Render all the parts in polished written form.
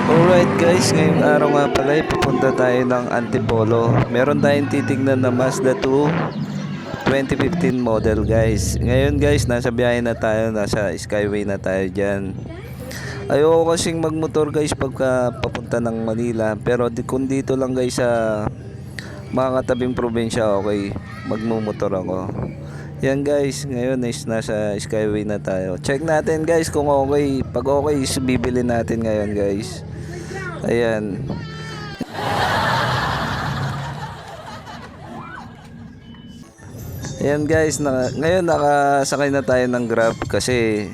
Alright guys, ngayong araw nga pala pupunta tayo ng Antipolo. Meron tayong titignan na Mazda 2 2015 model guys. Ngayon guys, nasa biyahe na tayo, nasa Skyway na tayo dyan. Ayoko kasing magmotor guys pagka papunta ng Manila. Pero kung dito lang guys sa mga katabing probinsya, okay, magmumotor ako. Yan guys, ngayon is nasa Skyway na tayo. Check natin guys kung okay. Pag okay is bibili natin ngayon guys. Ayan. Ayan guys, ngayon nakasakay na tayo ng Grab kasi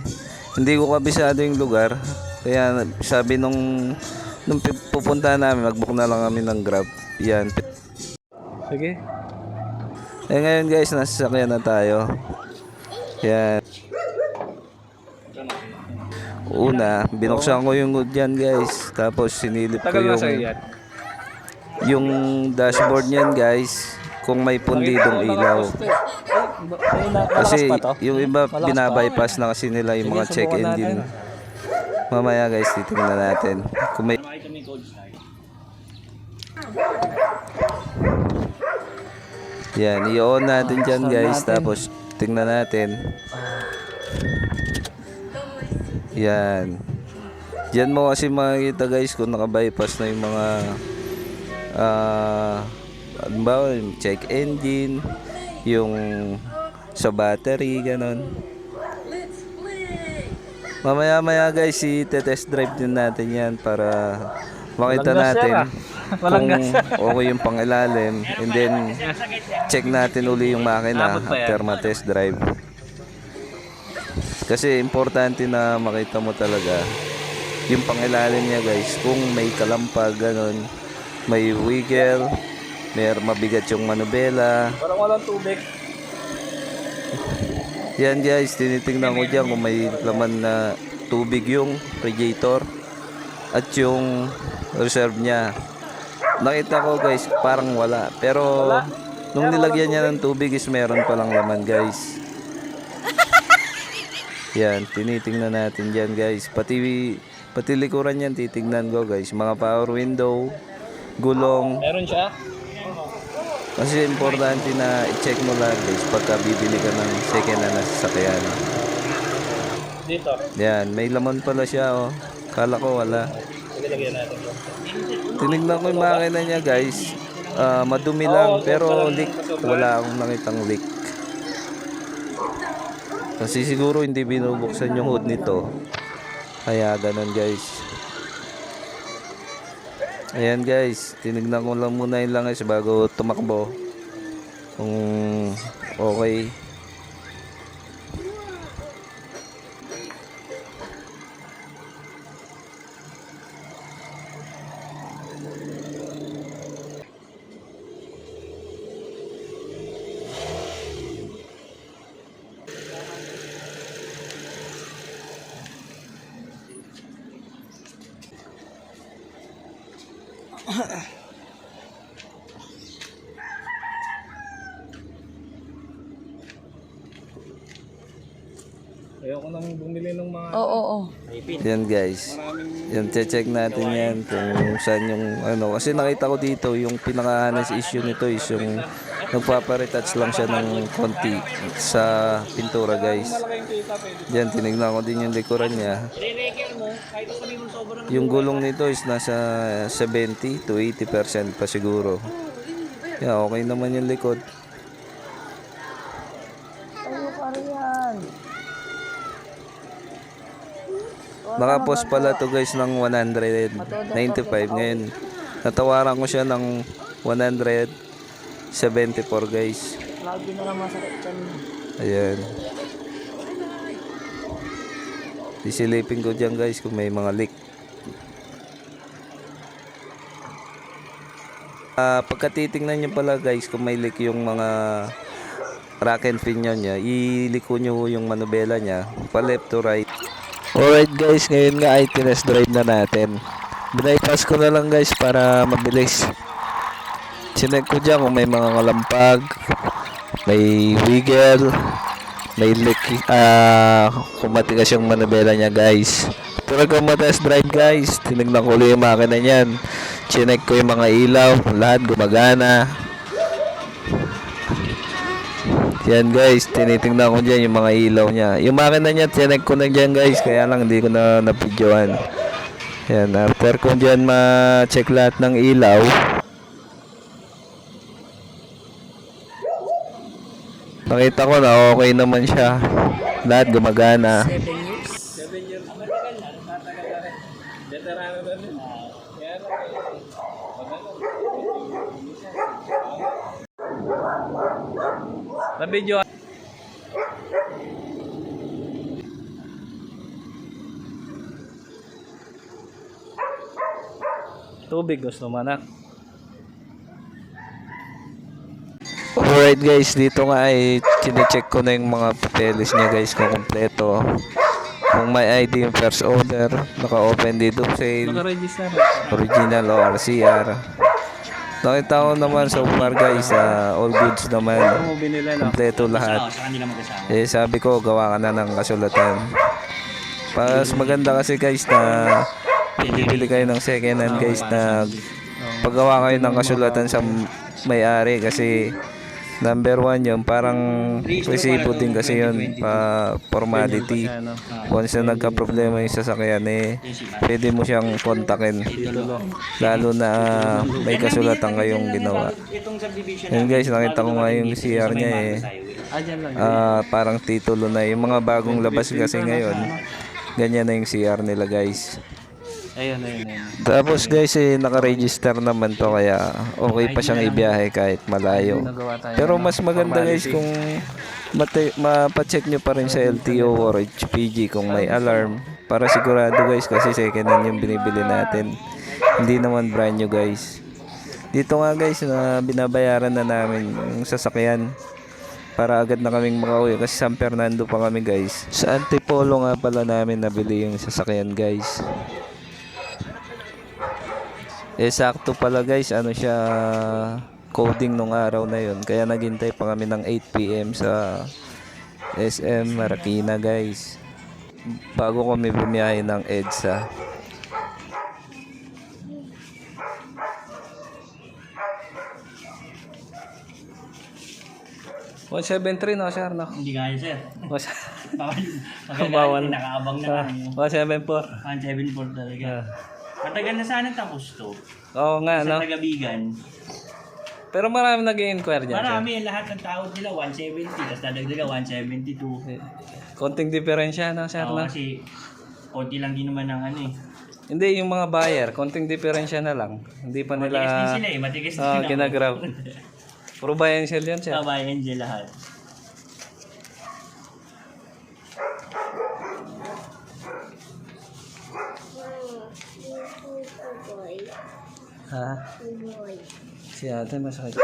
hindi ko kabisado yung lugar. Kaya sabi nung pupunta namin, mag-book na lang kami ng Grab. Yan. Sige. Eh ngayon guys, nasasakyan na tayo. Yan. Una, binuksan ko yung hood yan guys. Tapos sinilip ko yung dashboard niyan guys, kung may pundidong ilaw. Kasi yung iba binabypass na kasi nila yung mga check engine. Mamaya guys, titingnan natin kung may yan, i-on natin dyan guys. Tapos tingnan natin. Yan. Diyan mo kasi makikita guys kung naka-bypass na yung mga yung check engine, yung sa battery, ganon. Mamaya guys, i-test drive din natin yan para makita natin kung okay yung pangilalim, and then check natin uli yung makina after ma-test drive. Kasi importante na makita mo talaga yung pangilalim niya guys, kung may kalampag, ganon, may wiggle, may mabigat yung manubela. Parang walang tubig. Yan guys, tinitingnan ko dyan kung may laman na tubig yung radiator at yung reserve niya. Nakita ko guys, parang wala. Pero nung nilagyan niya ng tubig is meron palang laman guys. Yan, tinitingnan natin dyan guys. Pati likuran yan titingnan ko guys. Mga power window, gulong. Meron siya? Kasi importante na i-check mo lang guys pagka bibili ka ng second hand na sasakyan. Dito. Yan, may laman pala siya oh. Kala ko wala. Sige, lagyan natin. Tinignan ko yung makina niya guys. Madumi lang pero leak. Wala akong nakitang leak. Kasi siguro hindi binubuksan yung hood nito. Kaya ganun guys. Ayan guys, tinignan ko lang muna yung langis bago tumakbo. Kung okay. Ayoko nang bumili ng mga Oo. Yan guys. Yan, check natin yan kung saan yung ano. Kasi nakita ko dito yung pinaka-honest issue nito is yung nagpapa-retouch lang siya ng konti sa pintura guys. Yan, tinignan ko din yung likuran niya. Yung gulong nito is nasa 70 to 80% pa siguro. Yeah, okay naman yung likod. Nakapos pala to guys ng 195. Ngayon natawaran ko siya ng 174 guys. Lagi na lang masakit yan. Ayan. Isilipin ko dyan guys kung may mga leak. Pagkatitingnan nyo pala guys kung may leak yung mga rack and pinion niya, iliko nyo yung manubela niya pa left to right. Alright guys, ngayon nga ay tinest drive na natin. Bypass ko na lang guys para mabilis. Chinek ko dyan kung may mga kalampag, may wiggle, may leak, kung matigas yung manubela niya guys. Pero kung test drive guys, tinignan ko ulit yung makina niyan. Chinek ko yung mga ilaw, lahat gumagana. Yan guys, tinitingnan ko dyan yung mga ilaw niya. Yung makina niya, chinek ko na dyan guys, kaya lang hindi ko na napidyoan. Yan, after ko dyan ma-check lahat ng ilaw, nakita ko na okay naman siya. Lahat gumagana. 7 years. Matagal na. Matagal na rin. Veterano na rin. Kaya lang na video. Tubig gusto manak. Alright guys, dito nga ay chinecheck ko na yung mga papeles niya guys kung kompleto. Kung may ID yung first order, naka-open dito sale, Naka-register. original o RCR. Nakita ko naman so far guys, all goods naman. Ano mo binili no? Kompleto lahat. Eh sabi ko, gawa ka na ng kasulatan. Pas maganda kasi guys na bibili kayo ng second hand guys na paggawa kayo ng kasulatan sa may-ari kasi number 1 yun, parang resibo din kasi yun, formality. Once na nagka-problema yung sasakyan pwede mo siyang kontakin. Lalo na may kasulatan kayong ginawa. Yun guys, nakita ko nga yung CR niya parang titulo na. Yung mga bagong labas kasi ngayon, ganyan na yung CR nila guys. Ayun. Tapos guys, naka-register naman to kaya okay pa siyang ibiyahe kahit malayo. Pero mas maganda guys kung mapacheck nyo pa rin sa LTO or HPG kung may alarm para sigurado guys kasi second hand yung binibili natin. Hindi naman brand new guys. Dito nga guys na binabayaran na namin yung sasakyan para agad na kaming makauwi kasi San Fernando pa kami guys. Sa Antipolo nga pala namin nabili yung sasakyan guys. Sakto pala guys, ano siya, coding nung araw na yun. Kaya naghintay pa kami ng 8 PM sa SM Marikina guys. Bago kami bumiyahe ng EDSA. $173 no sir no? Hindi kaya sir. Bawal. Nakaabang na kami. 174. 174 talaga. Matagal na sana tapos to. Oo nga no. Sa Tagabigan. Pero marami nag-i-inquire dyan. Marami lahat ng tawad nila 170 tapos dadagdaga 172. Konting diferensya no sir Oo, no? kasi konti lang din naman ng ano eh. Hindi, yung mga buyer, konting diferensya na lang. Hindi pa nila Matigas din sila eh. Matigas din ako. kinagrab. Puro buy and sell yan sir. Kabayan dyan lahat. Ha? Si ate masakit.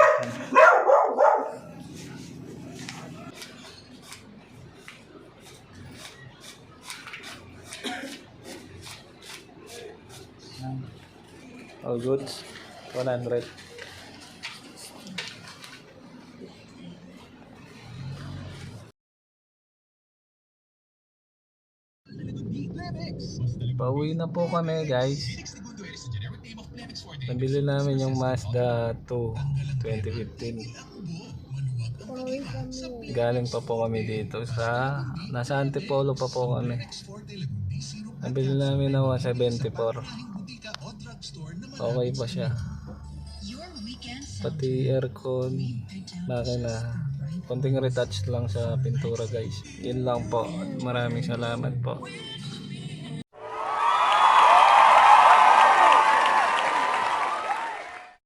All goods. 100. Pauwi na po kami guys. Nabili namin yung Mazda 2 2015. Galing pa po kami dito sa nasa Antipolo pa po kami. Nabili namin ng 174. Okay pa siya. Pati aircon, makina. Konting retouch lang sa pintura guys. Yun lang po. Maraming salamat po.